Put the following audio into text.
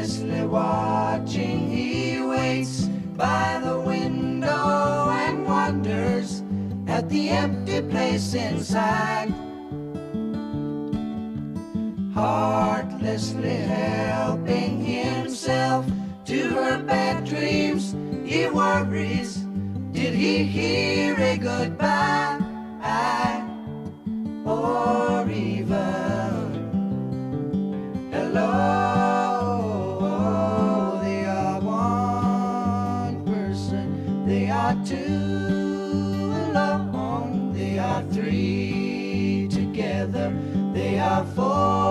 Heartlessly watching, he waits by the window and wonders at the empty place inside. Heartlessly helping himself to her bad dreams, he worries, did he hear a goodbye? Or even hello? They are one person, they are two alone, they are three together, they are four